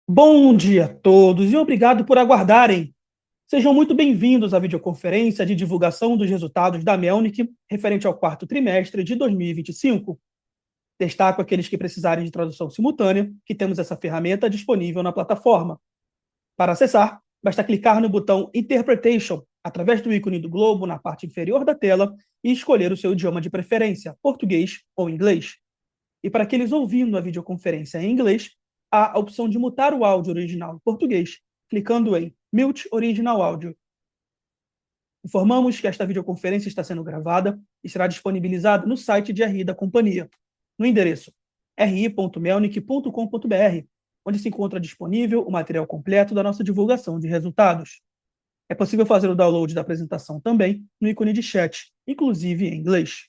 Bom dia a todos e obrigado por aguardarem. Sejam muito bem-vindos à videoconferência de divulgação dos resultados da Melnick referente ao quarto trimestre de 2025. Destaco aqueles que precisarem de tradução simultânea, que temos essa ferramenta disponível na plataforma. Para acessar, basta clicar no botão Interpretation, através do ícone do globo na parte inferior da tela e escolher o seu idioma de preferência, português ou inglês. E para aqueles ouvindo a videoconferência em inglês, há a opção de mutar o áudio original em português, clicando em Mute Original Audio. Informamos que esta videoconferência está sendo gravada e será disponibilizada no site de RI da companhia, no endereço ri.melnick.com.br, onde se encontra disponível o material completo da nossa divulgação de resultados. É possível fazer o download da apresentação também no ícone de chat, inclusive em inglês.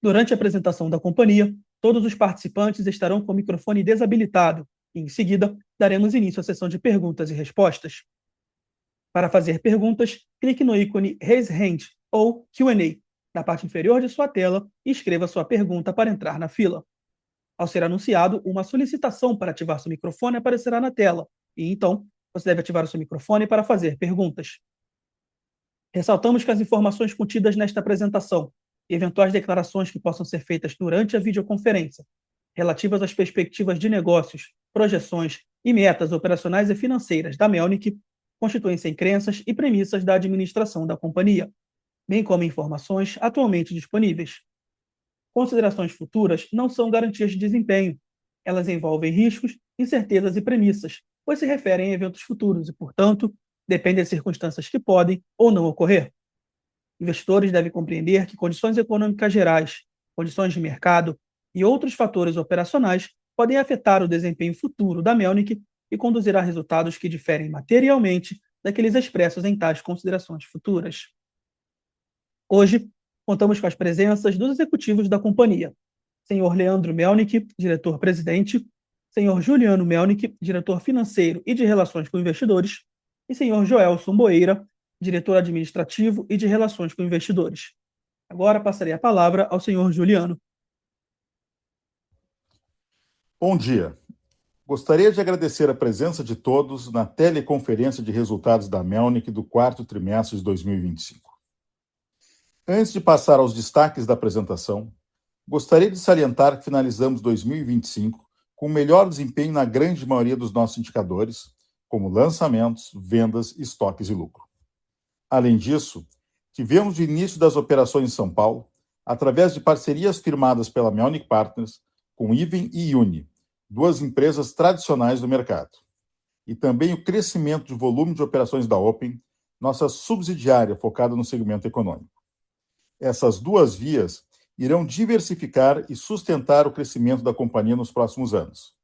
Durante a apresentação da companhia, todos os participantes estarão com o microfone desabilitado e, em seguida, daremos início à sessão de perguntas e respostas. Para fazer perguntas, clique no ícone Raise Hand ou Q&A na parte inferior de sua tela e escreva sua pergunta para entrar na fila. Ao ser anunciado, uma solicitação para ativar seu microfone aparecerá na tela e, então, você deve ativar o seu microfone para fazer perguntas. Ressaltamos que as informações contidas nesta apresentação e eventuais declarações que possam ser feitas durante a videoconferência, relativas às perspectivas de negócios, projeções e metas operacionais e financeiras da Melnick, constituem-se em crenças e premissas da administração da companhia, bem como informações atualmente disponíveis. Considerações futuras não são garantias de desempenho. Elas envolvem riscos, incertezas e premissas, pois se referem a eventos futuros e, portanto, dependem das circunstâncias que podem ou não ocorrer. Investidores devem compreender que condições econômicas gerais, condições de mercado e outros fatores operacionais podem afetar o desempenho futuro da Melnick e conduzir a resultados que diferem materialmente daqueles expressos em tais considerações futuras. Hoje, contamos com as presenças dos executivos da companhia: senhor Leandro Melnick, diretor-presidente, senhor Juliano Melnick, diretor financeiro e de relações com investidores, e senhor Joelson Boeira, diretor administrativo e de relações com investidores. Agora passarei a palavra ao senhor Juliano. Bom dia. Gostaria de agradecer a presença de todos na teleconferência de resultados da Melnick do quarto trimestre de 2025. Antes de passar aos destaques da apresentação, gostaria de salientar que finalizamos 2025 com o melhor desempenho na grande maioria dos nossos indicadores, como lançamentos, vendas, estoques e lucro. Além disso, tivemos o início das operações em São Paulo, através de parcerias firmadas pela Melnick Partners com Even e Uni, duas empresas tradicionais do mercado, e também o crescimento de volume de operações da Open, nossa subsidiária focada no segmento econômico. Essas duas vias irão diversificar e sustentar o crescimento da companhia nos próximos anos,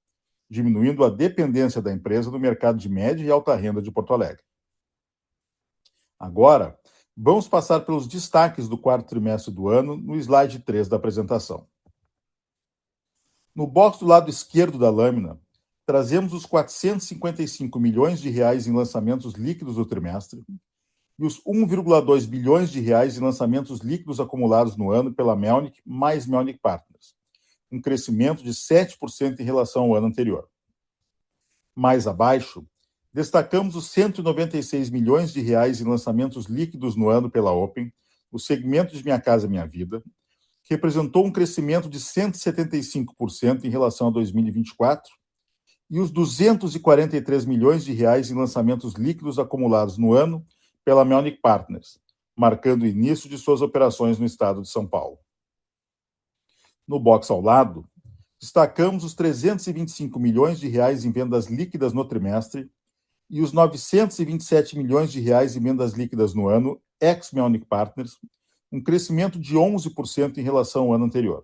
diminuindo a dependência da empresa no mercado de média e alta renda de Porto Alegre. Agora, vamos passar pelos destaques do quarto trimestre do ano no slide 3 da apresentação. No box do lado esquerdo da lâmina, trazemos os 455 milhões de reais em lançamentos líquidos do trimestre e os 1,2 bilhões de reais em lançamentos líquidos acumulados no ano pela Melnick mais Melnick Partners, um crescimento de 7% em relação ao ano anterior. Mais abaixo, destacamos os 196 milhões de reais em lançamentos líquidos no ano pela Open, o segmento de Minha Casa Minha Vida, que representou um crescimento de 175% em relação a 2024, e os 243 milhões de reais em lançamentos líquidos acumulados no ano pela Melnick Partners, marcando o início de suas operações no estado de São Paulo. No box ao lado, destacamos os 325 milhões de reais em vendas líquidas no trimestre e os 927 milhões de reais em vendas líquidas no ano, ex-Melnick Partners, um crescimento de 11% em relação ao ano anterior.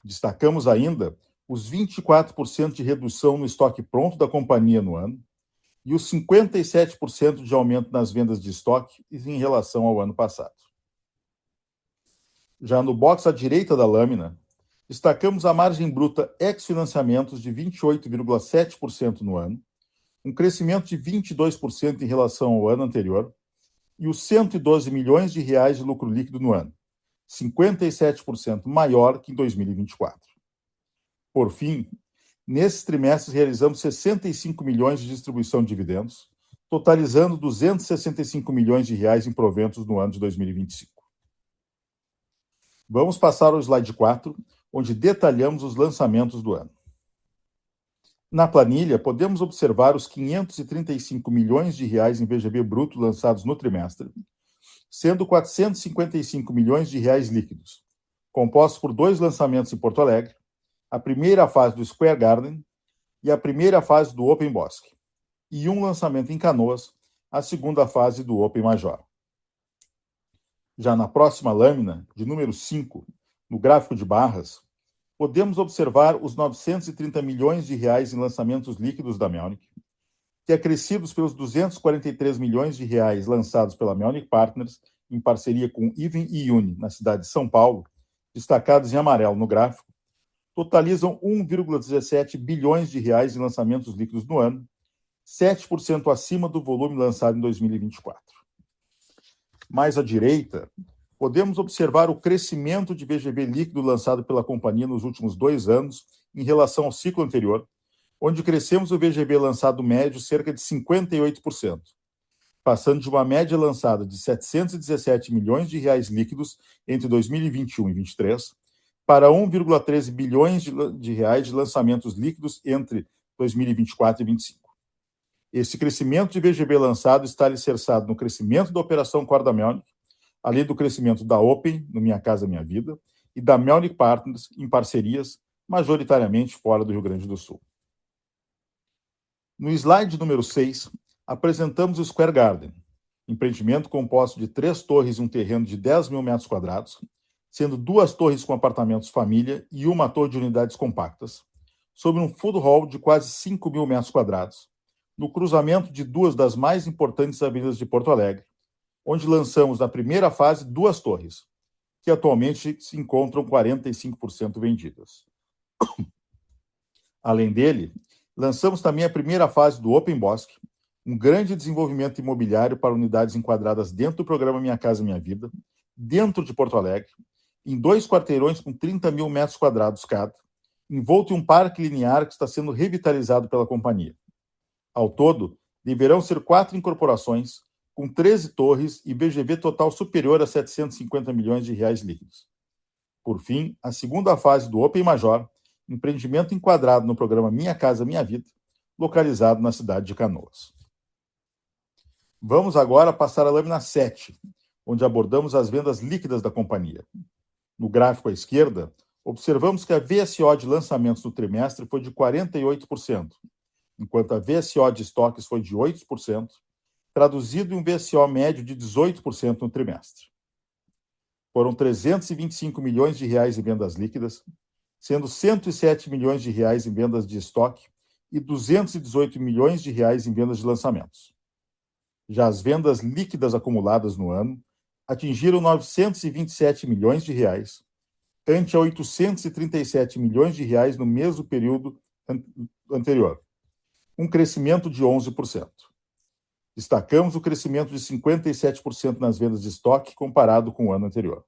Destacamos ainda os 24% de redução no estoque pronto da companhia no ano e os 57% de aumento nas vendas de estoque em relação ao ano passado. Já no box à direita da lâmina, destacamos a margem bruta ex-financiamentos de 28,7% no ano, um crescimento de 22% em relação ao ano anterior, e os 112 milhões de reais de lucro líquido no ano, 57% maior que em 2024. Por fim, Nesses trimestres, realizamos 65 milhões de distribuição de dividendos, totalizando 265 milhões de reais em proventos no ano de 2025. Vamos passar ao slide 4, onde detalhamos os lançamentos do ano. Na planilha, podemos observar os 535 milhões de reais em VGV bruto lançados no trimestre, sendo 455 milhões de reais líquidos, compostos por 2 lançamentos em Porto Alegre, a primeira fase do Square Garden e a primeira fase do Open Bosque, e um lançamento em Canoas, a segunda fase do Open Major. Já na próxima lâmina, de número 5, no gráfico de barras, podemos observar os 930 milhões de reais em lançamentos líquidos da Melnick, que acrescidos pelos 243 milhões de reais lançados pela Melnick Partners, em parceria com Even e Uni, na cidade de São Paulo, destacados em amarelo no gráfico, totalizam 1,17 bilhões de reais em lançamentos líquidos no ano, 7% acima do volume lançado em 2024. Mais à direita, podemos observar o crescimento de VGV líquido lançado pela companhia nos últimos 2 anos em relação ao ciclo anterior, onde crescemos o VGV lançado médio cerca de 58%, passando de uma média lançada de 717 milhões de reais líquidos entre 2021 e 2023 para 1,13 bilhões de reais de lançamentos líquidos entre 2024 e 2025. Esse crescimento de VGV lançado está alicerçado no crescimento da operação Corda Melnick, além do crescimento da Open, no Minha Casa Minha Vida, e da Melnick Partners, em parcerias, majoritariamente fora do Rio Grande do Sul. No slide número 6, apresentamos o Square Garden, empreendimento composto de 3 torres e um terreno de 10 mil metros quadrados, sendo 2 torres com apartamentos família e uma torre de unidades compactas, sobre um food hall de quase 5 mil metros quadrados, no cruzamento de 2 das mais importantes avenidas de Porto Alegre, onde lançamos na primeira fase 2 torres, que atualmente se encontram 45% vendidas. Além dele, lançamos também a primeira fase do Open Bosque, um grande desenvolvimento imobiliário para unidades enquadradas dentro do programa Minha Casa Minha Vida, dentro de Porto Alegre, em 2 quarteirões com 30 mil metros quadrados cada, envolto em um parque linear que está sendo revitalizado pela companhia. Ao todo, deverão ser 4 incorporações, com 13 torres e VGV total superior a 750 milhões de reais líquidos. Por fim, a segunda fase do Open Major, empreendimento enquadrado no programa Minha Casa Minha Vida, localizado na cidade de Canoas. Vamos agora passar à lâmina 7, onde abordamos as vendas líquidas da companhia. No gráfico à esquerda, observamos que a VSO de lançamentos do trimestre foi de 48%, enquanto a VSO de estoques foi de 8%, traduzido em um VSO médio de 18% no trimestre. Foram 325 milhões de reais em vendas líquidas, sendo 107 milhões de reais em vendas de estoque e 218 milhões de reais em vendas de lançamentos. Já as vendas líquidas acumuladas no ano atingiram 927 milhões de reais, ante a 837 milhões de reais no mesmo período anterior, um crescimento de 11%. Destacamos o crescimento de 57% nas vendas de estoque comparado com o ano anterior.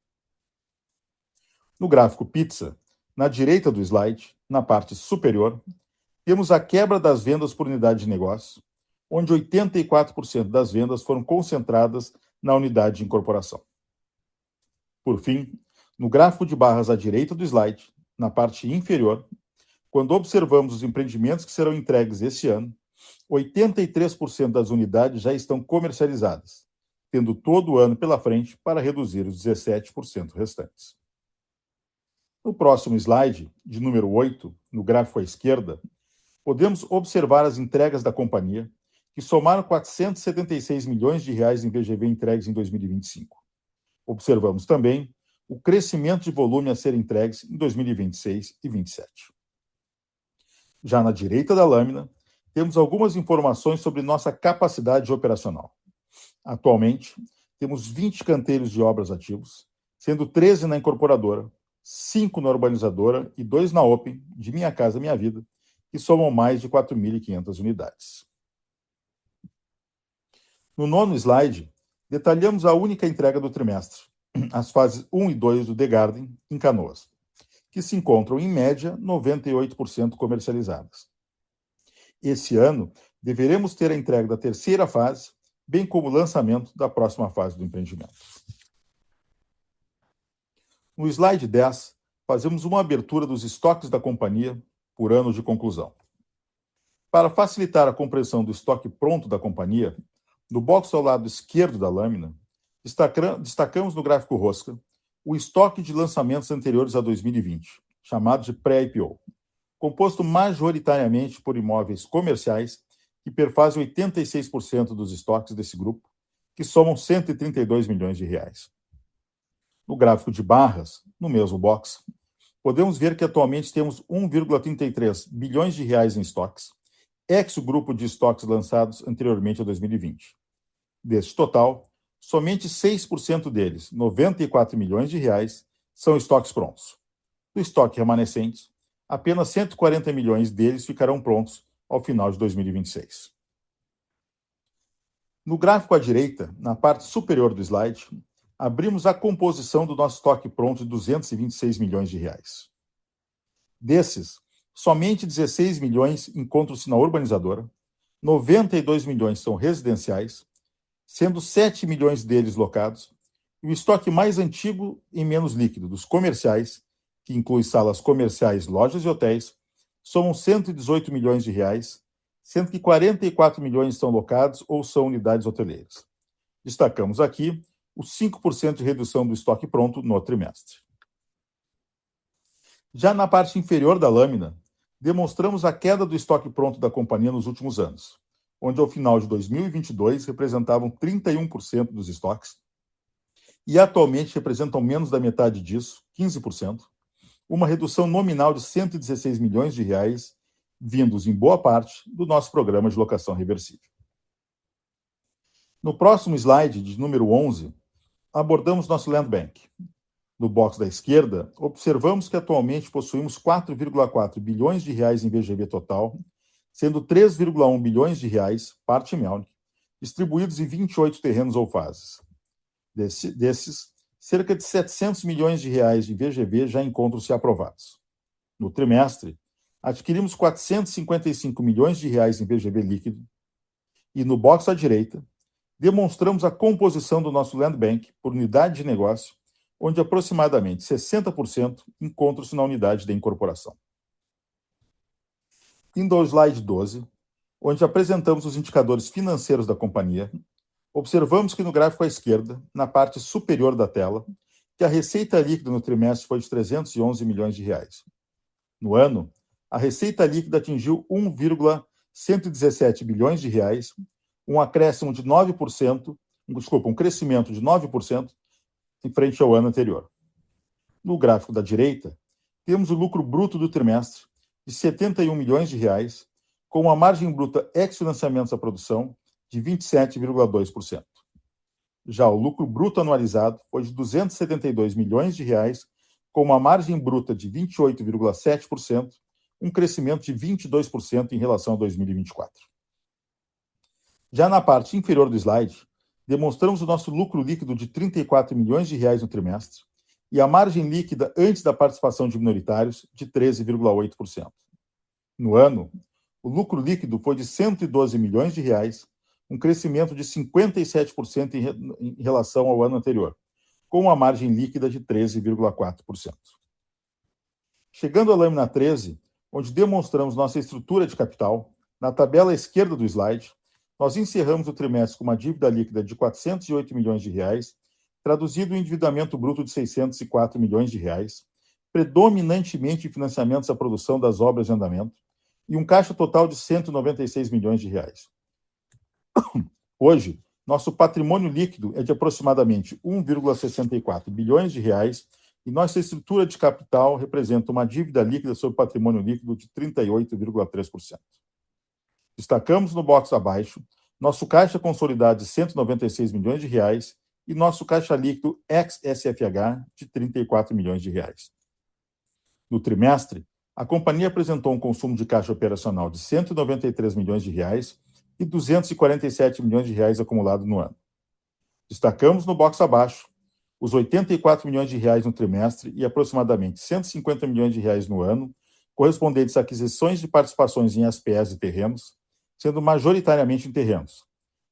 No gráfico pizza, na direita do slide, na parte superior, temos a quebra das vendas por unidade de negócio, onde 84% das vendas foram concentradas na unidade de incorporação. Por fim, no gráfico de barras à direita do slide, na parte inferior, quando observamos os empreendimentos que serão entregues este ano, 83% das unidades já estão comercializadas, tendo todo o ano pela frente para reduzir os 17% restantes. No próximo slide, de número 8, no gráfico à esquerda, podemos observar as entregas da companhia, que somaram 476 milhões de reais em VGV entregues em 2025. Observamos também o crescimento de volume a ser entregues em 2026 e 2027. Já na direita da lâmina, temos algumas informações sobre nossa capacidade operacional. Atualmente, temos 20 canteiros de obras ativos, sendo 13 na incorporadora, 5 na urbanizadora e 2 na Open, de Minha Casa Minha Vida, que somam mais de 4.500 unidades. No nono slide, detalhamos a única entrega do trimestre, as fases 1 e 2 do The Garden, em Canoas, que se encontram, em média, 98% comercializadas. Esse ano, deveremos ter a entrega da terceira fase, bem como o lançamento da próxima fase do empreendimento. No slide 10, fazemos uma abertura dos estoques da companhia por ano de conclusão. Para facilitar a compreensão do estoque pronto da companhia, no box ao lado esquerdo da lâmina, destacamos no gráfico rosca o estoque de lançamentos anteriores a 2020, chamado de pré-IPO, composto majoritariamente por imóveis comerciais, que perfazem 86% dos estoques desse grupo, que somam 132 milhões de reais. No gráfico de barras, no mesmo box, podemos ver que atualmente temos 1,33 bilhões de reais em estoques, ex o grupo de estoques lançados anteriormente a 2020. Deste total, somente 6% deles, 94 milhões de reais, são estoques prontos. Do estoque remanescente, apenas 140 milhões deles ficarão prontos ao final de 2026. No gráfico à direita, na parte superior do slide, abrimos a composição do nosso estoque pronto de 226 milhões de reais. Desses, somente 16 milhões encontram-se na urbanizadora, 92 milhões são residenciais, sendo 7 milhões deles locados, e o estoque mais antigo e menos líquido dos comerciais, que inclui salas comerciais, lojas e hotéis, somam 118 milhões de reais, sendo que 44 milhões estão locados ou são unidades hoteleiras. Destacamos aqui os 5% de redução do estoque pronto no trimestre. Já na parte inferior da lâmina, demonstramos a queda do estoque pronto da companhia nos últimos anos, onde ao final de 2022 representavam 31% dos estoques e atualmente representam menos da metade disso, 15%, uma redução nominal de 116 milhões de reais, vindos em boa parte do nosso programa de locação reversível. No próximo slide, de número 11, abordamos nosso Land Bank. No box da esquerda, observamos que atualmente possuímos 4,4 bilhões de reais em VGV total, sendo 3,1 bilhões de reais, parte Melnick, distribuídos em 28 terrenos ou fases. Desses, cerca de 700 milhões de reais de VGV já encontram-se aprovados. No trimestre, adquirimos 455 milhões de reais em VGV líquido e, no box à direita, demonstramos a composição do nosso Land Bank por unidade de negócio, onde aproximadamente 60% encontram-se na unidade de incorporação. Indo ao slide 12, onde apresentamos os indicadores financeiros da companhia, observamos que no gráfico à esquerda, na parte superior da tela, que a receita líquida no trimestre foi de 311 milhões de reais. No ano, a receita líquida atingiu 1,117 bilhões de reais, um acréscimo de 9%, um crescimento de 9% em frente ao ano anterior. No gráfico da direita, temos o lucro bruto do trimestre de 71 milhões de reais, com uma margem bruta ex-financiamentos à produção de 27,2%. Já o lucro bruto anualizado foi de 272 milhões de reais, com uma margem bruta de 28,7%, um crescimento de 22% em relação a 2024. Já na parte inferior do slide, demonstramos o nosso lucro líquido de 34 milhões de reais no trimestre e a margem líquida antes da participação de minoritários de 13,8%. No ano, o lucro líquido foi de 112 milhões de reais, um crescimento de 57% em relação ao ano anterior, com uma margem líquida de 13,4%. Chegando à lâmina 13, onde demonstramos nossa estrutura de capital, na tabela esquerda do slide, nós encerramos o trimestre com uma dívida líquida de 408 milhões de reais, traduzido em endividamento bruto de 604 milhões de reais, predominantemente em financiamentos à produção das obras em andamento, e um caixa total de 196 milhões de reais. Hoje, nosso patrimônio líquido é de aproximadamente 1,64 bilhões de reais e nossa estrutura de capital representa uma dívida líquida sobre patrimônio líquido de 38,3%. Destacamos no box abaixo nosso caixa consolidado de 196 milhões de reais e nosso caixa líquido ex-SFH de 34 milhões de reais. No trimestre, a companhia apresentou um consumo de caixa operacional de 193 milhões de reais e 247 milhões de reais acumulado no ano. Destacamos no box abaixo os R$ 84 milhões no trimestre e aproximadamente R$ 150 milhões no ano, correspondentes a aquisições de participações em SPEs e terrenos, sendo majoritariamente em terrenos,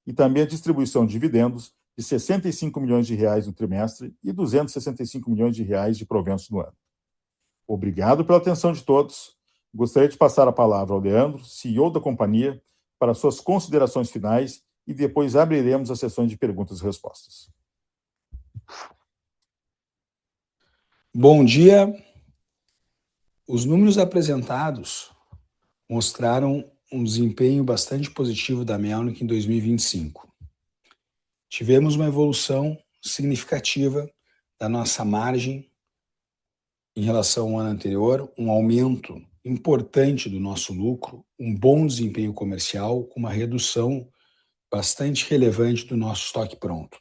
e também a distribuição de dividendos de R$ 65 milhões no trimestre e R$ 265 milhões de proventos no ano. Obrigado pela atenção de todos. Gostaria de passar a palavra ao Leandro, CEO da companhia, para suas considerações finais e depois abriremos a sessão de perguntas e respostas. Bom dia. Os números apresentados mostraram um desempenho bastante positivo da Melnick em 2025. Tivemos uma evolução significativa da nossa margem em relação ao ano anterior, um aumento importante do nosso lucro, um bom desempenho comercial, com uma redução bastante relevante do nosso estoque pronto.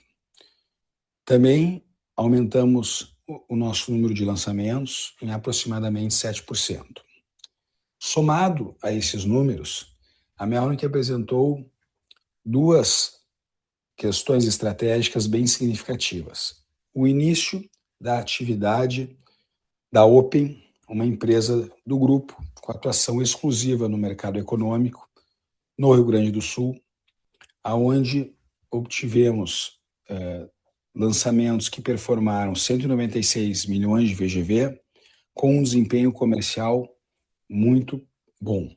Também aumentamos o nosso número de lançamentos em aproximadamente 7%. Somado a esses números, a Melnick apresentou duas questões estratégicas bem significativas. O início da atividade da Open, uma empresa do grupo com atuação exclusiva no mercado econômico no Rio Grande do Sul, aonde obtivemos lançamentos que performaram 196 milhões de VGV, com um desempenho comercial muito bom.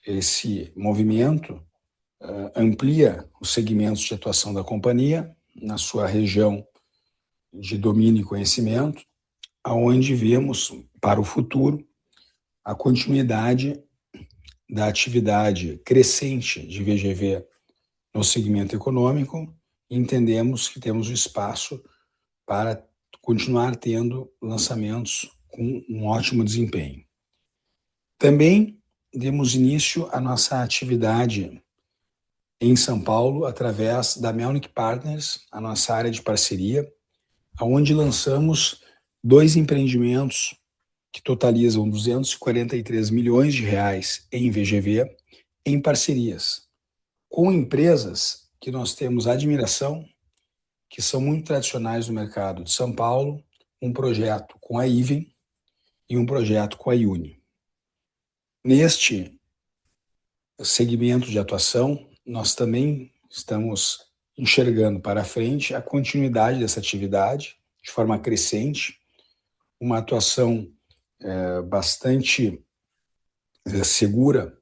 Esse movimento amplia os segmentos de atuação da companhia na sua região de domínio e conhecimento, aonde vemos para o futuro a continuidade da atividade crescente de VGV no segmento econômico e entendemos que temos o espaço para continuar tendo lançamentos com um ótimo desempenho. Também demos início à nossa atividade em São Paulo através da Melnick Partners, a nossa área de parceria, onde lançamos 2 empreendimentos que totalizam 243 milhões de reais em VGV, em parcerias com empresas que nós temos admiração, que são muito tradicionais no mercado de São Paulo, um projeto com a Iven e um projeto com a Uni. Neste segmento de atuação, nós também estamos enxergando para frente a continuidade dessa atividade de forma crescente, uma atuação bastante segura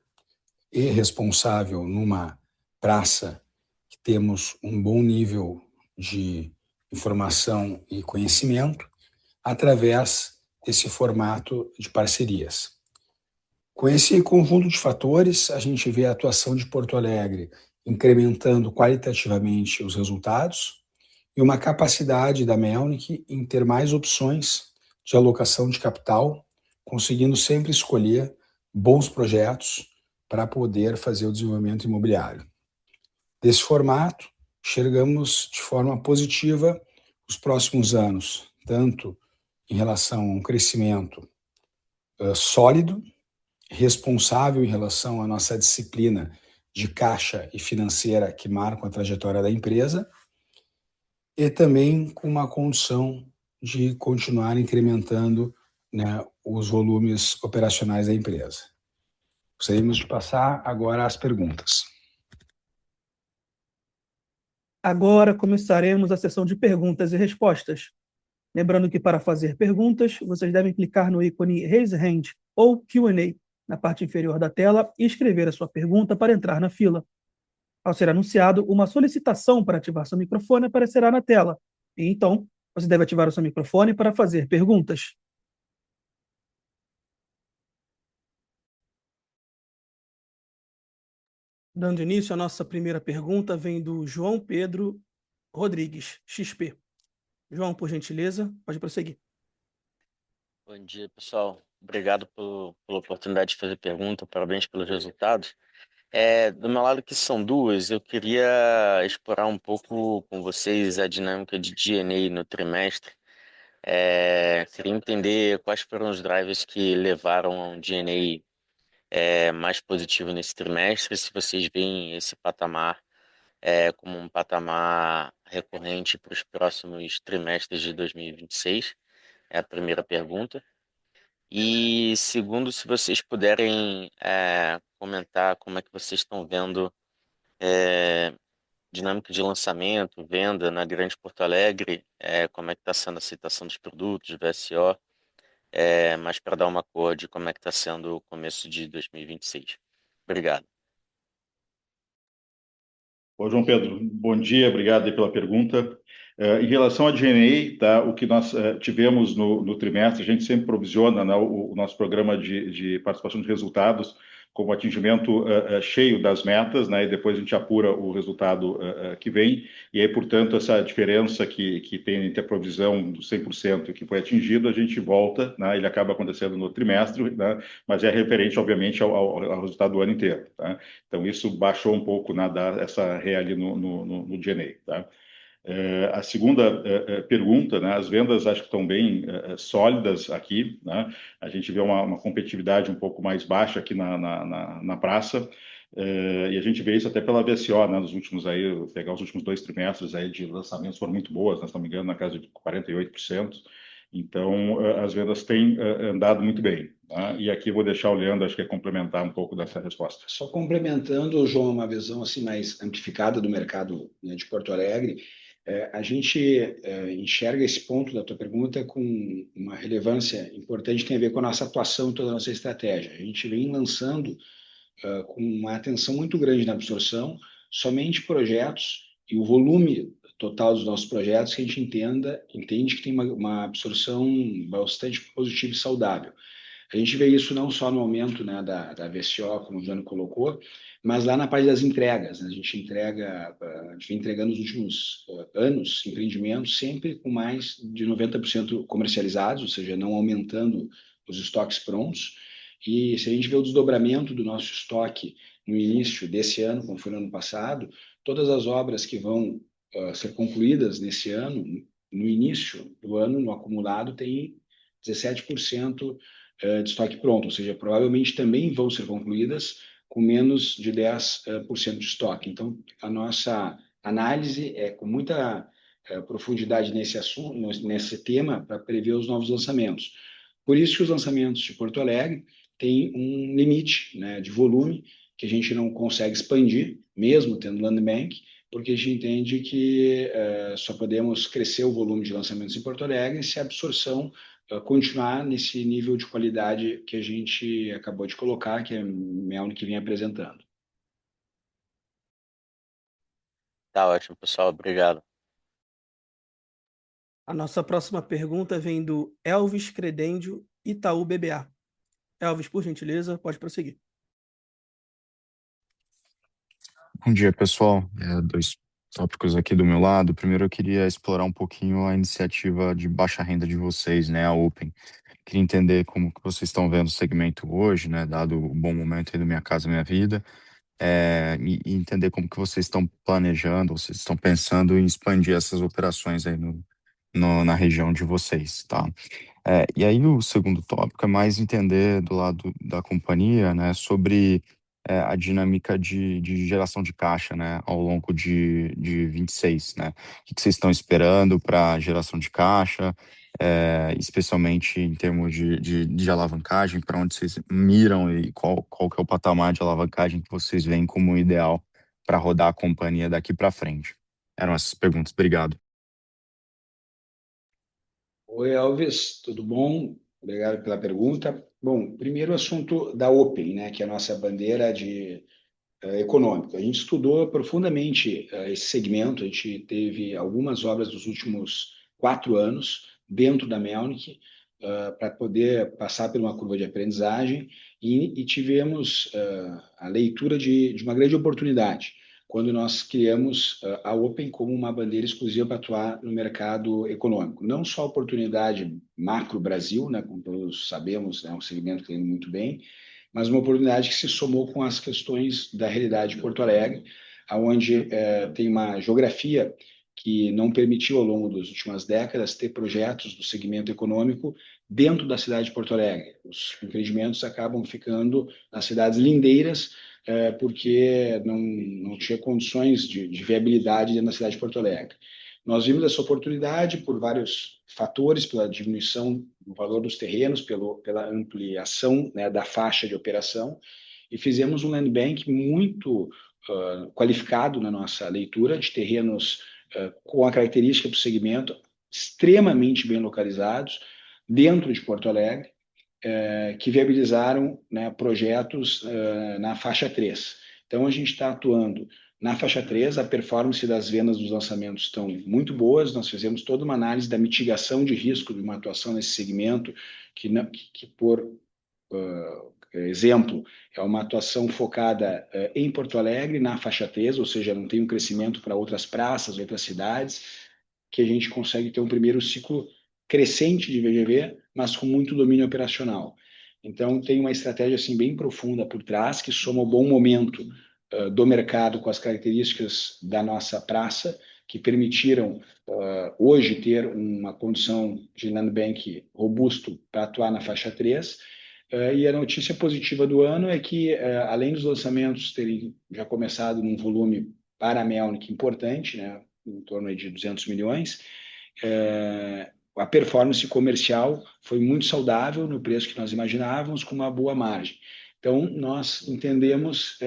e responsável numa praça que temos um bom nível de informação e conhecimento através desse formato de parcerias. Com esse conjunto de fatores, a gente vê a atuação de Porto Alegre incrementando qualitativamente os resultados e uma capacidade da Melnick em ter mais opções de alocação de capital, conseguindo sempre escolher bons projetos para poder fazer o desenvolvimento imobiliário. Desse formato, enxergamos de forma positiva os próximos anos, tanto em relação a um crescimento sólido, responsável em relação à nossa disciplina de caixa e financeira que marcam a trajetória da empresa, e também com uma condição de continuar incrementando, os volumes operacionais da empresa. Gostaríamos de passar agora às perguntas. Agora começaremos a sessão de perguntas e respostas. Lembrando que para fazer perguntas, vocês devem clicar no ícone Raise Hand ou Q&A na parte inferior da tela e escrever a sua pergunta para entrar na fila. Ao ser anunciado, uma solicitação para ativar seu microfone aparecerá na tela. E então, você deve ativar o seu microfone para fazer perguntas. Dando início, a nossa primeira pergunta vem do João Pedro Rodrigues, XP. João, por gentileza, pode prosseguir. Bom dia, pessoal. Obrigado pela oportunidade de fazer pergunta, parabéns pelos resultados. Do meu lado, que são duas, eu queria explorar um pouco com vocês a dinâmica de G&A no trimestre. Queria entender quais foram os drivers que levaram a um G&A mais positivo nesse trimestre, se vocês veem esse patamar como um patamar recorrente para os próximos trimestres de 2026? É a primeira pergunta. E segundo, se vocês puderem comentar como é que vocês estão vendo dinâmica de lançamento, venda na Grande Porto Alegre, como é que está sendo a aceitação dos produtos, VSO, mas para dar uma cor de como é que está sendo o começo de 2026. Obrigado. Ô, João Pedro, bom dia, obrigado aí pela pergunta. Em relação à G&A, tá, o que nós tivemos no trimestre, a gente sempre provisiona, né, o nosso programa de participação de resultados como atingimento cheio das metas, né, e depois a gente apura o resultado que vem, e aí, portanto, essa diferença que tem entre a provisão do 100% que foi atingido, a gente volta, né, ele acaba acontecendo no trimestre, né, mas é referente, obviamente, ao resultado do ano inteiro. Tá? Então, isso baixou um pouco essa ré ali no G&A. Tá? A segunda pergunta, né, as vendas acho que estão bem sólidas aqui. Né? A gente vê uma competitividade um pouco mais baixa aqui na praça. E a gente vê isso até pela VSO, né, nos últimos aí, pegar os últimos 2 trimestres aí de lançamentos foram muito boas, nós estamos me engano, na casa de 48%. Então, as vendas têm andado muito bem. Tá? E aqui eu vou deixar o Leandro, acho que é complementar um pouco dessa resposta. Só complementando, João, uma visão assim mais amplificada do mercado, né, de Porto Alegre, a gente enxerga esse ponto da tua pergunta com uma relevância importante que tem a ver com a nossa atuação e toda a nossa estratégia. A gente vem lançando com uma atenção muito grande na absorção, somente projetos e o volume total dos nossos projetos que a gente entende que tem uma absorção bastante positiva e saudável. A gente vê isso não só no aumento, né, da VSO, como o Jânio colocou, mas lá na parte das entregas. Né? A gente vem entregando nos últimos anos empreendimentos sempre com mais de 90% comercializados, ou seja, não aumentando os estoques prontos. E se a gente vê o desdobramento do nosso estoque no início desse ano, como foi no ano passado, todas as obras que vão ser concluídas nesse ano, no início do ano, no acumulado, tem 17% de estoque pronto, ou seja, provavelmente também vão ser concluídas com menos de 10% de estoque. Então, a nossa análise é com muita profundidade nesse assunto, nesse tema, para prever os novos lançamentos. Por isso que os lançamentos de Porto Alegre têm um limite, né, de volume que a gente não consegue expandir, mesmo tendo land bank, porque a gente entende que só podemos crescer o volume de lançamentos em Porto Alegre se a absorção continuar nesse nível de qualidade que a gente acabou de colocar, que é a Melni que vem apresentando. Tá ótimo, pessoal. Obrigado. A nossa próxima pergunta vem do Elvis Credendio, Itaú BBA. Elvis, por gentileza, pode prosseguir. Bom dia, pessoal. Dois tópicos aqui do meu lado. Primeiro, eu queria explorar um pouquinho a iniciativa de baixa renda de vocês, né, a Open. Queria entender como que vocês estão vendo o segmento hoje, né, dado o bom momento aí do Minha Casa Minha Vida, e entender como que vocês estão planejando, vocês estão pensando em expandir essas operações aí na região de vocês, tá? E aí o segundo tópico é mais entender do lado da companhia, né, sobre a dinâmica de geração de caixa, né, ao longo de 26, né? O que vocês estão esperando para geração de caixa, especialmente em termos de alavancagem, para onde vocês miram e qual que é o patamar de alavancagem que vocês veem como ideal para rodar a companhia daqui para frente? Eram essas perguntas. Obrigado. Oi, Elvis, tudo bom? Obrigado pela pergunta. Bom, primeiro assunto da Open, né, que é a nossa bandeira de econômico. A gente estudou profundamente esse segmento, a gente teve algumas obras dos últimos 4 anos dentro da Melnick para poder passar por uma curva de aprendizagem e tivemos a leitura de uma grande oportunidade quando nós criamos a Open como uma bandeira exclusiva para atuar no mercado econômico. Não só a oportunidade macro Brasil, né, como todos sabemos, é um segmento que está indo muito bem, mas uma oportunidade que se somou com as questões da realidade de Porto Alegre, onde tem uma geografia que não permitiu, ao longo das últimas décadas, ter projetos do segmento econômico dentro da cidade de Porto Alegre. Os empreendimentos acabam ficando nas cidades lindeiras, porque não tinha condições de viabilidade dentro da cidade de Porto Alegre. Nós vimos essa oportunidade por vários fatores, pela diminuição do valor dos terrenos, pela ampliação, né, da faixa de operação, e fizemos um land bank muito qualificado na nossa leitura, de terrenos com a característica do segmento, extremamente bem localizados, dentro de Porto Alegre, que viabilizaram, né, projetos na faixa 3. Então, a gente está atuando na faixa 3, a performance das vendas dos lançamentos estão muito boas, nós fizemos toda uma análise da mitigação de risco de uma atuação nesse segmento, que por exemplo, é uma atuação focada em Porto Alegre, na faixa 3, ou seja, não tem um crescimento para outras praças, outras cidades, que a gente consegue ter um primeiro ciclo crescente de VGV, mas com muito domínio operacional. Então, tem uma estratégia assim, bem profunda por trás, que soma o bom momento do mercado com as características da nossa praça, que permitiram hoje ter uma condição de land bank robusto para atuar na faixa 3. E a notícia positiva do ano é que, além dos lançamentos terem já começado num volume para a Melnick importante, né, em torno de 200 milhões, a performance comercial foi muito saudável no preço que nós imaginávamos, com uma boa margem. Então, nós entendemos,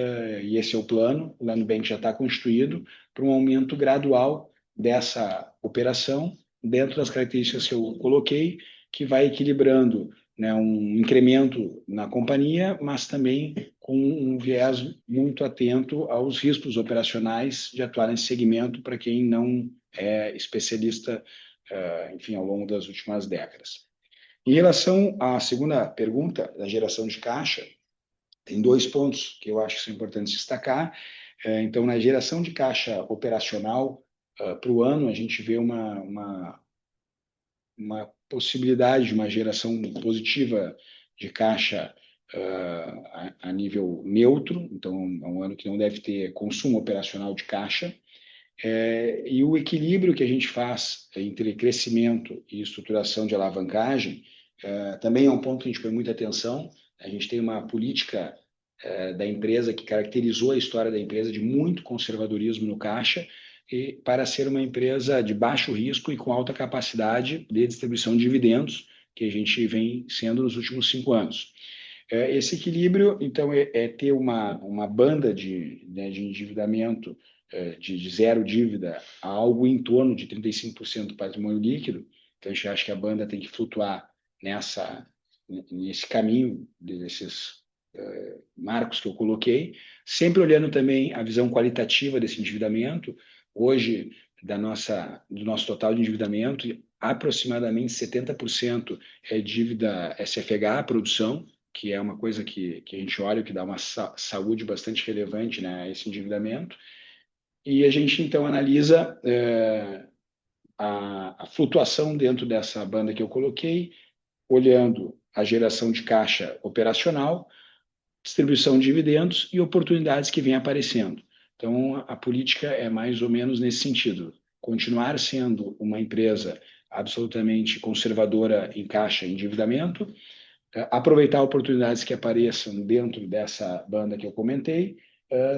e esse é o plano, o land bank já está constituído, para um aumento gradual dessa operação, dentro das características que eu coloquei, que vai equilibrando, né, um incremento na companhia, mas também com um viés muito atento aos riscos operacionais de atuar nesse segmento para quem não é especialista, enfim, ao longo das últimas décadas. Em relação à segunda pergunta, da geração de caixa, tem 2 pontos que eu acho que são importantes destacar. Então, na geração de caixa operacional, para o ano, a gente vê uma possibilidade de uma geração positiva de caixa a nível neutro, então é um ano que não deve ter consumo operacional de caixa, e o equilíbrio que a gente faz entre crescimento e estruturação de alavancagem também é um ponto que a gente põe muita atenção. A gente tem uma política da empresa que caracterizou a história da empresa de muito conservadorismo no caixa, e para ser uma empresa de baixo risco e com alta capacidade de distribuição de dividendos, que a gente vem sendo nos últimos 5 anos. Esse equilíbrio, então, é ter uma banda de endividamento de zero dívida a algo em torno de 35% do patrimônio líquido. Então, a gente acha que a banda tem que flutuar nesse caminho desses marcos que eu coloquei, sempre olhando também a visão qualitativa desse endividamento. Hoje, do nosso total de endividamento, aproximadamente 70% é dívida SFH, produção, que é uma coisa que a gente olha, que dá uma saúde bastante relevante, né, a esse endividamento. E a gente, então, analisa a flutuação dentro dessa banda que eu coloquei, olhando a geração de caixa operacional, distribuição de dividendos e oportunidades que vêm aparecendo. Então, a política é mais ou menos nesse sentido: continuar sendo uma empresa absolutamente conservadora em caixa e endividamento, aproveitar oportunidades que apareçam dentro dessa banda que eu comentei,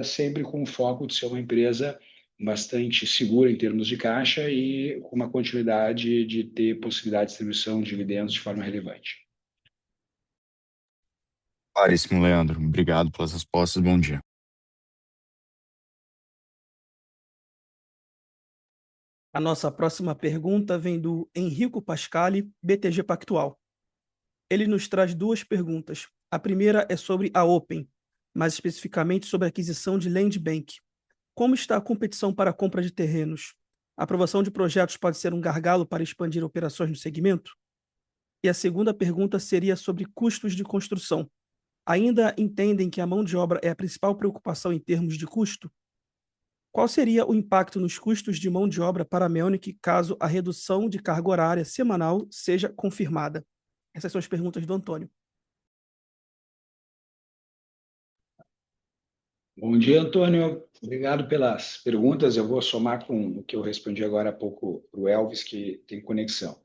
sempre com o foco de ser uma empresa bastante segura em termos de caixa e com uma continuidade de ter possibilidade de distribuição de dividendos de forma relevante. Claríssimo, Leandro. Obrigado pelas respostas. Bom dia. A nossa próxima pergunta vem do Henrico Pascali, BTG Pactual. Ele nos traz 2 perguntas. A primeira é sobre a Open, mais especificamente sobre a aquisição de Land Bank. Como está a competição para a compra de terrenos? A aprovação de projetos pode ser um gargalo para expandir operações no segmento? E a segunda pergunta seria sobre custos de construção. Ainda entendem que a mão de obra é a principal preocupação em termos de custo? Qual seria o impacto nos custos de mão de obra para a Melnick caso a redução de carga horária semanal seja confirmada? Essas são as perguntas do Antônio. Bom dia, Antônio. Obrigado pelas perguntas. Eu vou somar com o que eu respondi agora há pouco para o Elvis, que tem conexão.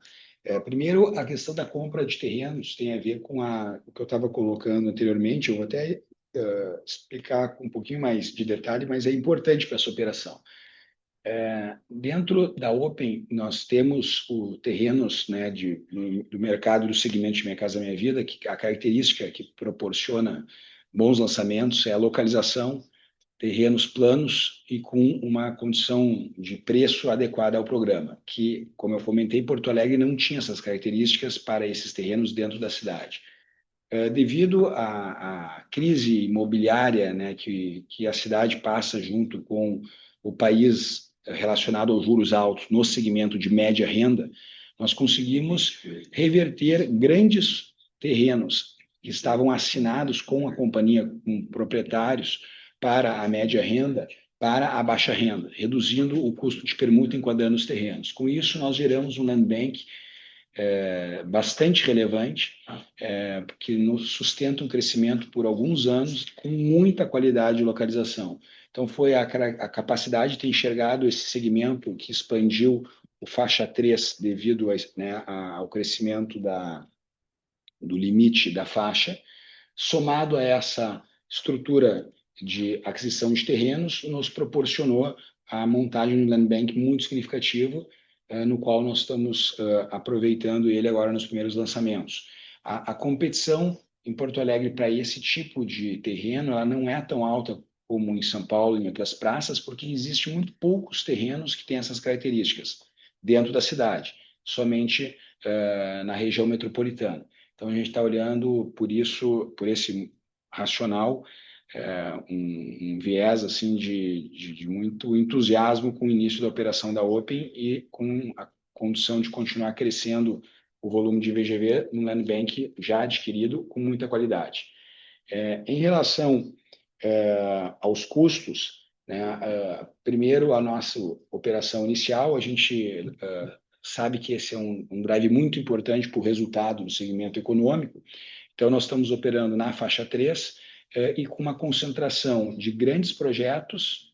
Primeiro, a questão da compra de terrenos tem a ver com o que eu estava colocando anteriormente. Eu vou até explicar com um pouquinho mais de detalhe, mas é importante para essa operação. Dentro da Open, nós temos terrenos, né, do mercado do segmento de Minha Casa Minha Vida, que a característica que proporciona bons lançamentos é a localização, terrenos planos e com uma condição de preço adequada ao programa, que, como eu comentei, Porto Alegre não tinha essas características para esses terrenos dentro da cidade. Devido à crise imobiliária, né, que a cidade passa junto com o país relacionado aos juros altos no segmento de média renda, nós conseguimos reverter grandes terrenos que estavam assinados com a companhia, com proprietários, para a média renda, para a baixa renda, reduzindo o custo de permuta enquadrando os terrenos. Com isso, nós geramos um land bank bastante relevante, que nos sustenta um crescimento por alguns anos com muita qualidade de localização. Então, foi a capacidade de ter enxergado esse segmento que expandiu o faixa 3 devido ao crescimento do limite da faixa, somado a essa estrutura de aquisição de terrenos, nos proporcionou a montagem de um land bank muito significativo, no qual nós estamos aproveitando ele agora nos primeiros lançamentos. A competição em Porto Alegre para esse tipo de terreno, ela não é tão alta como em São Paulo e em outras praças, porque existe muito poucos terrenos que têm essas características dentro da cidade, somente na região metropolitana. Então, a gente está olhando por esse racional, um viés assim de muito entusiasmo com o início da operação da Open e com a condição de continuar crescendo o volume de VGV no land bank já adquirido com muita qualidade. Em relação aos custos, né, primeiro, a nossa operação inicial, a gente sabe que esse é um drive muito importante para o resultado do segmento econômico. Então, nós estamos operando na faixa 3 e com uma concentração de grandes projetos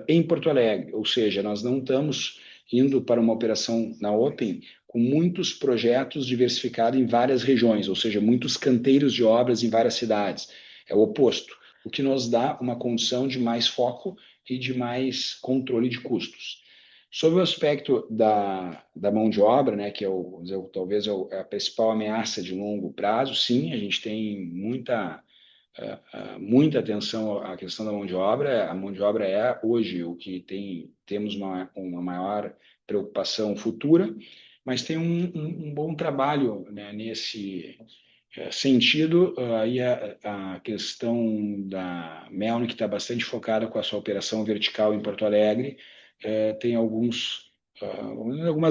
em Porto Alegre, ou seja, nós não estamos indo para uma operação na Open com muitos projetos diversificados em várias regiões, ou seja, muitos canteiros de obras em várias cidades. É o oposto, o que nos dá uma condição de mais foco e de mais controle de custos. Sobre o aspecto da mão de obra, né, que talvez é a principal ameaça de longo prazo, sim, a gente tem muita atenção à questão da mão de obra. A mão de obra é hoje o que temos uma maior preocupação futura, mas tem um bom trabalho, né, nesse sentido. Aí a questão da Melnick está bastante focada com a sua operação vertical em Porto Alegre, tem algumas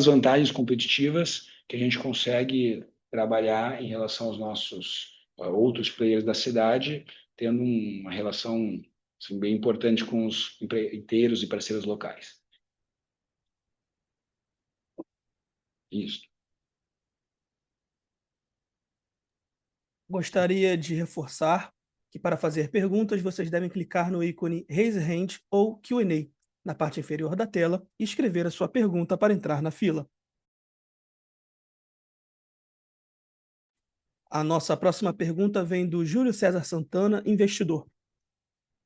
vantagens competitivas que a gente consegue trabalhar em relação aos nossos outros players da cidade, tendo uma relação assim, bem importante com os empreiteiros e parceiros locais. Isso. Gostaria de reforçar que para fazer perguntas vocês devem clicar no ícone Raise Hand ou Q&A na parte inferior da tela e escrever a sua pergunta para entrar na fila. A nossa próxima pergunta vem do Júlio César Santana, investidor.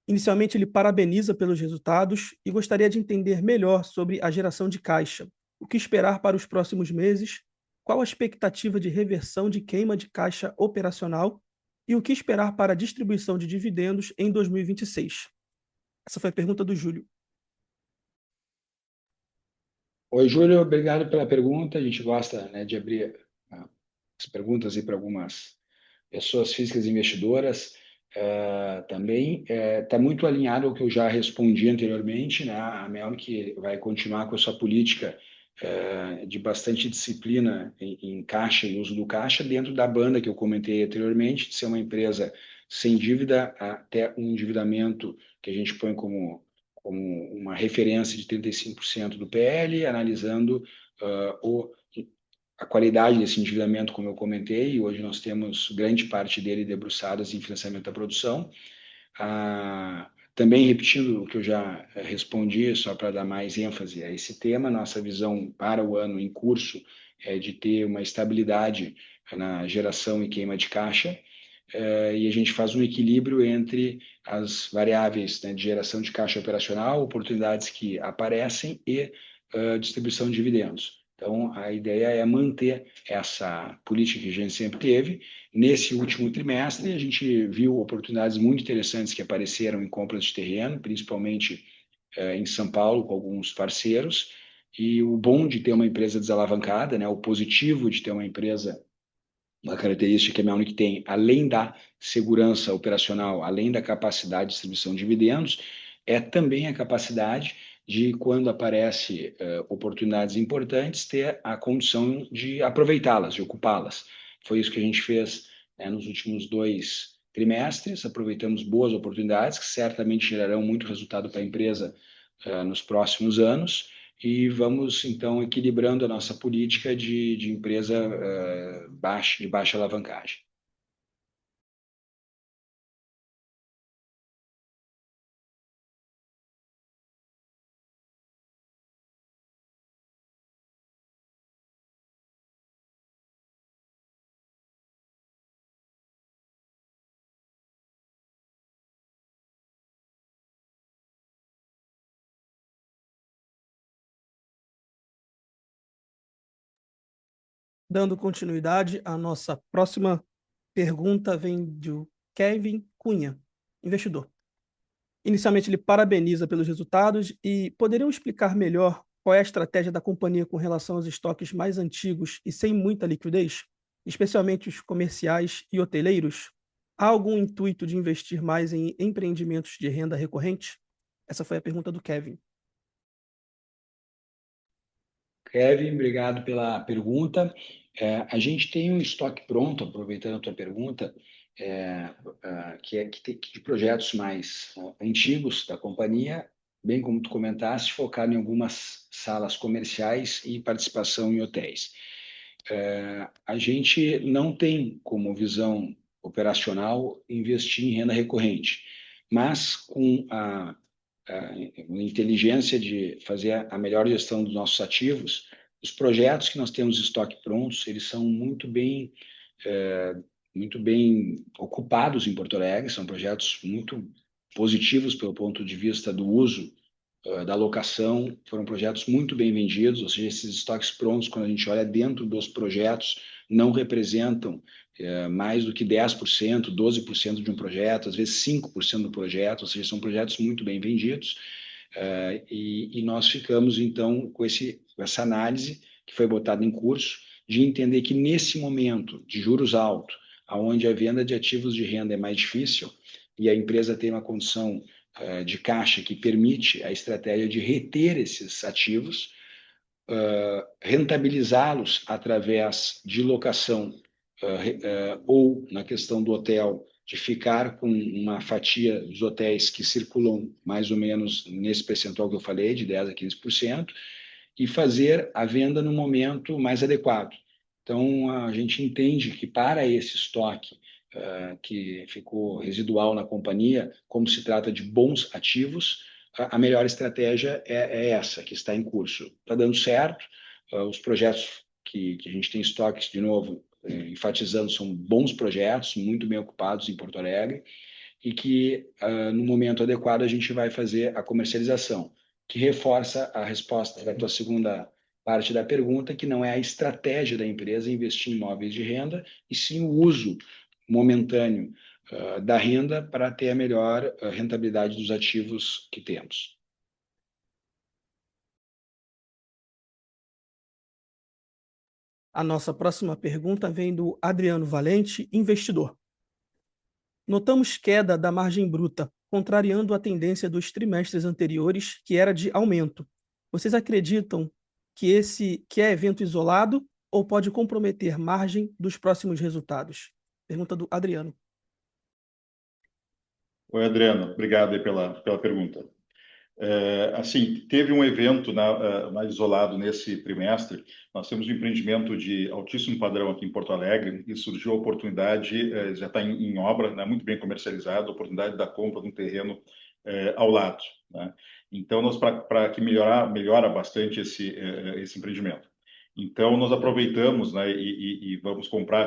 Inicialmente, ele parabeniza pelos resultados e gostaria de entender melhor sobre a geração de caixa. O que esperar para os próximos meses? Qual a expectativa de reversão de queima de caixa operacional? E o que esperar para a distribuição de dividendos em 2026? Essa foi a pergunta do Júlio. Oi, Júlio, obrigado pela pergunta. A gente gosta, né, de abrir as perguntas para algumas pessoas físicas investidoras. Também está muito alinhado ao que eu já respondi anteriormente, né? A Melnick vai continuar com a sua política de bastante disciplina em caixa e uso do caixa, dentro da banda que eu comentei anteriormente, de ser uma empresa sem dívida até um endividamento que a gente põe como uma referência de 35% do PL, analisando a qualidade desse endividamento, como eu comentei, e hoje nós temos grande parte dele debruçadas em financiamento da produção. Também repetindo o que eu já respondi, só para dar mais ênfase a esse tema, nossa visão para o ano em curso de ter uma estabilidade na geração e queima de caixa, e a gente faz um equilíbrio entre as variáveis, né, de geração de caixa operacional, oportunidades que aparecem e distribuição de dividendos. Então, a ideia é manter essa política que a gente sempre teve. Nesse último trimestre, a gente viu oportunidades muito interessantes que apareceram em compras de terreno, principalmente em São Paulo, com alguns parceiros. E o bom de ter uma empresa desalavancada, né, o positivo de ter uma empresa, uma característica que a Melnick tem, além da segurança operacional, além da capacidade de distribuição de dividendos, é também a capacidade de, quando aparece oportunidades importantes, ter a condição de aproveitá-las, de ocupá-las. Foi isso que a gente fez, né, nos últimos 2 trimestres, aproveitamos boas oportunidades que certamente gerarão muito resultado para a empresa nos próximos anos, e vamos, então, equilibrando a nossa política de empresa de baixa alavancagem. Dando continuidade, a nossa próxima pergunta vem do Kevin Cunha, investidor. Inicialmente, ele parabeniza pelos resultados e poderiam explicar melhor qual é a estratégia da companhia com relação aos estoques mais antigos e sem muita liquidez, especialmente os comerciais e hoteleiros? Há algum intuito de investir mais em empreendimentos de renda recorrente? Essa foi a pergunta do Kevin. Kevin, obrigado pela pergunta. A gente tem um estoque pronto, aproveitando a tua pergunta, de projetos mais antigos da companhia, bem como tu comentaste, focado em algumas salas comerciais e participação em hotéis. A gente não tem como visão operacional investir em renda recorrente, mas com a inteligência de fazer a melhor gestão dos nossos ativos, os projetos que nós temos em estoque prontos, eles são muito bem ocupados em Porto Alegre, são projetos muito positivos pelo ponto de vista do uso da locação, foram projetos muito bem vendidos, ou seja, esses estoques prontos, quando a gente olha dentro dos projetos, não representam mais do que 10%, 12% de um projeto, às vezes 5% do projeto, ou seja, são projetos muito bem vendidos, e nós ficamos, então, com essa análise que foi botada em curso, de entender que nesse momento de juros altos, onde a venda de ativos de renda é mais difícil, e a empresa tem uma condição de caixa que permite a estratégia de reter esses ativos, rentabilizá-los através de locação ou, na questão do hotel, de ficar com uma fatia dos hotéis que circulam mais ou menos nesse percentual que eu falei, de 10% a 15%, e fazer a venda no momento mais adequado. Então, a gente entende que para esse estoque que ficou residual na companhia, como se trata de bons ativos, a melhor estratégia é essa, que está em curso. Está dando certo, os projetos que a gente tem estoques, de novo, enfatizando, são bons projetos, muito bem ocupados em Porto Alegre, e que, no momento adequado, a gente vai fazer a comercialização, que reforça a resposta da tua segunda parte da pergunta, que não é a estratégia da empresa investir em imóveis de renda, e sim o uso momentâneo da renda para ter a melhor rentabilidade dos ativos que temos. A nossa próxima pergunta vem do Adriano Valente, investidor. Notamos queda da margem bruta, contrariando a tendência dos trimestres anteriores, que era de aumento. Vocês acreditam que é evento isolado ou pode comprometer margem dos próximos resultados? Pergunta do Adriano. Oi, Adriano, obrigado aí pela pergunta. Assim, teve um evento mais isolado nesse trimestre. Nós temos um empreendimento de altíssimo padrão aqui em Porto Alegre e surgiu a oportunidade, já está em obra, né, muito bem comercializado, a oportunidade da compra de um terreno ao lado, né? Então, para que melhora bastante esse empreendimento. Então, nós aproveitamos, né, e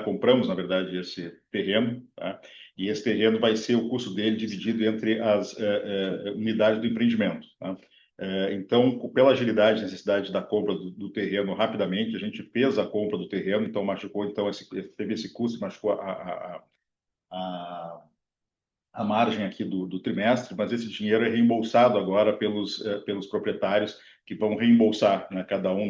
compramos, na verdade, esse terreno, tá? E esse terreno vai ser o custo dele dividido entre as unidades do empreendimento, tá? Então, pela agilidade e necessidade da compra do terreno rapidamente, a gente fez a compra do terreno, então teve esse custo, machucou a margem aqui do trimestre, mas esse dinheiro é reembolsado agora pelos proprietários, que vão reembolsar, né, cada um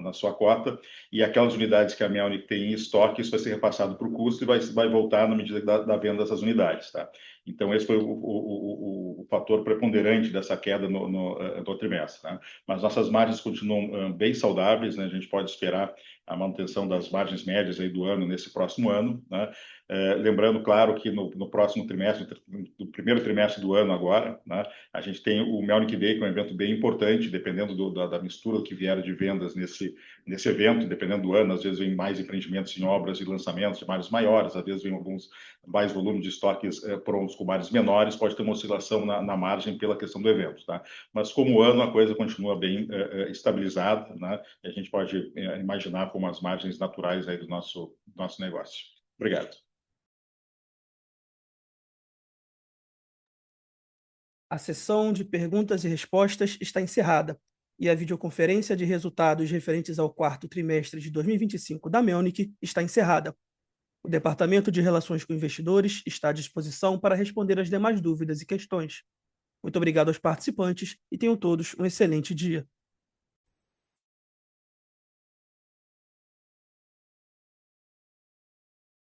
na sua cota, e aquelas unidades que a Melnick tem em estoque, isso vai ser repassado para o custo e vai voltar na medida da venda dessas unidades. Tá? Então, esse foi o fator preponderante dessa queda no trimestre. Tá? Mas nossas margens continuam bem saudáveis, né? A gente pode esperar a manutenção das margens médias aí do ano nesse próximo ano, né? Lembrando, claro, que no próximo trimestre, no primeiro trimestre do ano agora, né, a gente tem o Melnick Day, que é um evento bem importante, dependendo da mistura que vier de vendas nesse evento, dependendo do ano, às vezes vem mais empreendimentos em obras e lançamentos de margens maiores, às vezes vem alguns mais volume de estoques prontos com margens menores, pode ter uma oscilação na margem pela questão do evento. Tá? Mas como ano a coisa continua bem estabilizada, né, a gente pode imaginar como as margens naturais aí do nosso negócio. Obrigado. A sessão de perguntas e respostas está encerrada e a videoconferência de resultados referentes ao quarto trimestre de 2025 da Melnick está encerrada. O Departamento de Relações com Investidores está à disposição para responder as demais dúvidas e questões. Muito obrigado aos participantes e tenham todos um excelente dia.